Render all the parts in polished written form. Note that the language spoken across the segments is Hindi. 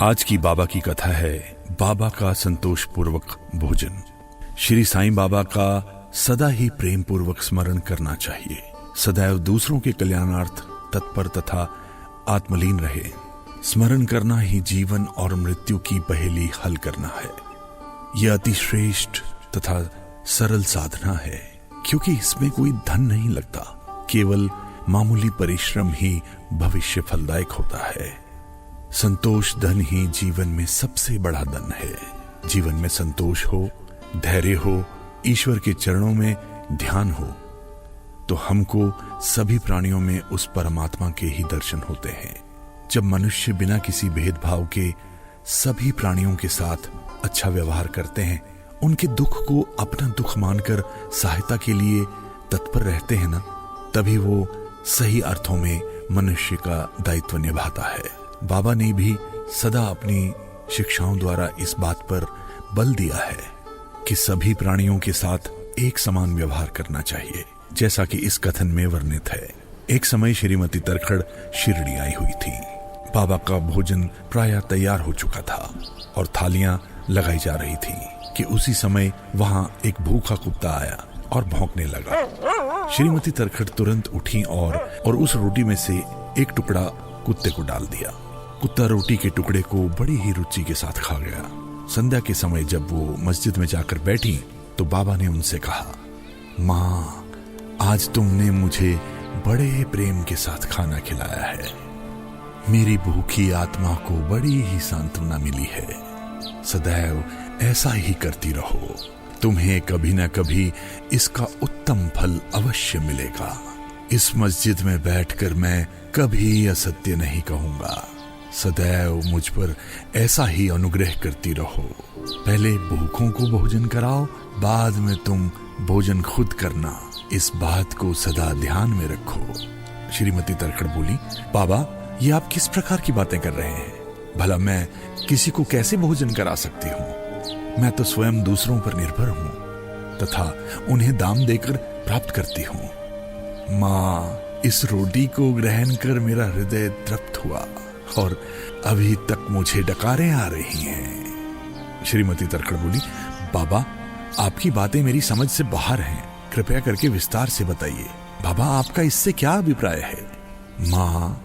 आज की बाबा की कथा है बाबा का संतोष पूर्वक भोजन। श्री साईं बाबा का सदा ही प्रेम पूर्वक स्मरण करना चाहिए। सदैव दूसरों के कल्याणार्थ तत्पर तथा आत्मलीन रहे। स्मरण करना ही जीवन और मृत्यु की पहेली हल करना है। यह अति श्रेष्ठ तथा सरल साधना है, क्योंकि इसमें कोई धन नहीं लगता। केवल मामूली परिश्रम ही भविष्य फलदायक होता है। संतोष धन ही जीवन में सबसे बड़ा धन है। जीवन में संतोष हो, धैर्य हो, ईश्वर के चरणों में ध्यान हो, तो हमको सभी प्राणियों में उस परमात्मा के ही दर्शन होते हैं। जब मनुष्य बिना किसी भेदभाव के सभी प्राणियों के साथ अच्छा व्यवहार करते हैं, उनके दुख को अपना दुख मानकर सहायता के लिए तत्पर रहते हैं ना, तभी वो सही अर्थों में मनुष्य का दायित्व निभाता है। बाबा ने भी सदा अपनी शिक्षाओं द्वारा इस बात पर बल दिया है कि सभी प्राणियों के साथ एक समान व्यवहार करना चाहिए, जैसा कि इस कथन में वर्णित है। एक समय श्रीमती तरखड़ शिरडी आई हुई थी। बाबा का भोजन प्रायः तैयार हो चुका था और थालियां लगाई जा रही थी कि उसी समय वहां एक भूखा कुत्ता आया और भौंकने लगा। श्रीमती तरखड़ तुरंत उठी और उस रोटी में से एक टुकड़ा कुत्ते को डाल दिया। कुत्ता रोटी के टुकड़े को बड़ी ही रुचि के साथ खा गया। संध्या के समय जब वो मस्जिद में जाकर बैठी तो बाबा ने उनसे कहा, माँ, आज तुमने मुझे बड़े प्रेम के साथ खाना खिलाया है। मेरी भूखी आत्मा को बड़ी ही सांत्वना मिली है। सदैव ऐसा ही करती रहो। तुम्हें कभी न कभी इसका उत्तम फल अवश्य मिलेगा। इस मस्जिद में बैठकर मैं कभी असत्य नहीं कहूंगा। सदैव मुझ पर ऐसा ही अनुग्रह करती रहो। पहले भूखों को भोजन कराओ, बाद में तुम भोजन खुद करना। इस बात को सदा ध्यान में रखो। श्रीमती तरखड़ बोली, बाबा, ये आप किस प्रकार की बातें कर रहे हैं? भला मैं किसी को कैसे भोजन करा सकती हूँ? मैं तो स्वयं दूसरों पर निर्भर हूँ तथा उन्हें दाम देकर प्राप्त करती हूँ। माँ, इस रोटी को ग्रहण कर मेरा हृदय तृप्त हुआ और अभी तक मुझे डकारें आ रही हैं। श्रीमती तरखड़ बोली, बाबा, आपकी बातें मेरी समझ से बाहर हैं। कृपया करके विस्तार से बताइए। बाबा, आपका इससे क्या अभिप्राय है? माँ,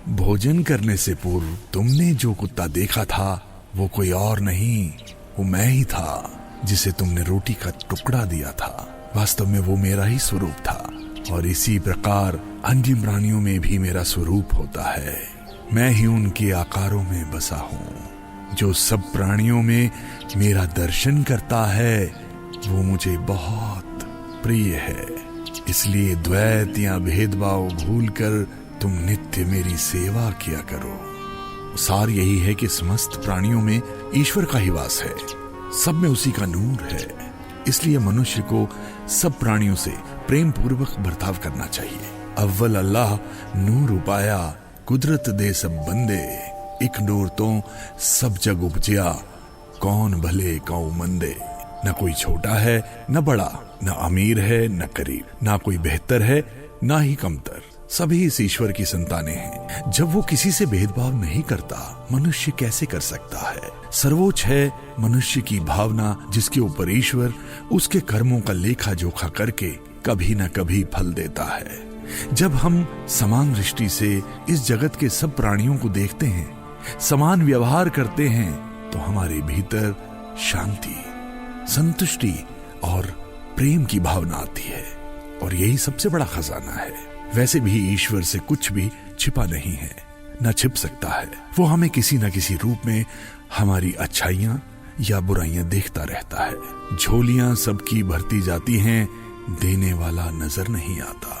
भोजन करने से पूर्व तुमने जो कुत्ता देखा था वो कोई और नहीं, वो मैं ही था जिसे तुमने रोटी का टुकड़ा दिया था। वास्तव में वो मेरा ही स्वरूप था और इसी प्रकार अन्य प्राणियों में भी मेरा स्वरूप होता है। मैं ही उनके आकारों में बसा हूँ। जो सब प्राणियों में मेरा दर्शन करता है वो मुझे बहुत प्रिय है। इसलिए द्वैत या भेदभाव भूलकर तुम नित्य मेरी सेवा किया करो। सार यही है कि समस्त प्राणियों में ईश्वर का ही वास है। सब में उसी का नूर है। इसलिए मनुष्य को सब प्राणियों से प्रेम पूर्वक बर्ताव करना चाहिए। अव्वल अल्लाह नूर उपाया, कुदरत दे सब बंदे। एक नूर तो सब जग उपजिया, कौन भले कौ मंदे। न कोई छोटा है न बड़ा, न अमीर है न गरीब, न कोई बेहतर है न ही कमतर। सभी इस ईश्वर की संतानें हैं। जब वो किसी से भेदभाव नहीं करता, मनुष्य कैसे कर सकता है? सर्वोच्च है मनुष्य की भावना, जिसके ऊपर ईश्वर उसके कर्मों का लेखा जोखा करके कभी न कभी फल देता है। जब हम समान दृष्टि से इस जगत के सब प्राणियों को देखते हैं, समान व्यवहार करते हैं, तो हमारे भीतर शांति, संतुष्टि और प्रेम की भावना आती है। और यही सबसे बड़ा खजाना है। वैसे भी ईश्वर से कुछ भी छिपा नहीं है, न छिप सकता है। वो हमें किसी न किसी रूप में हमारी अच्छाइयां या बुराइयां देखता रहता है। झोलियां सबकी भरती जाती हैं, देने वाला नजर नहीं आता।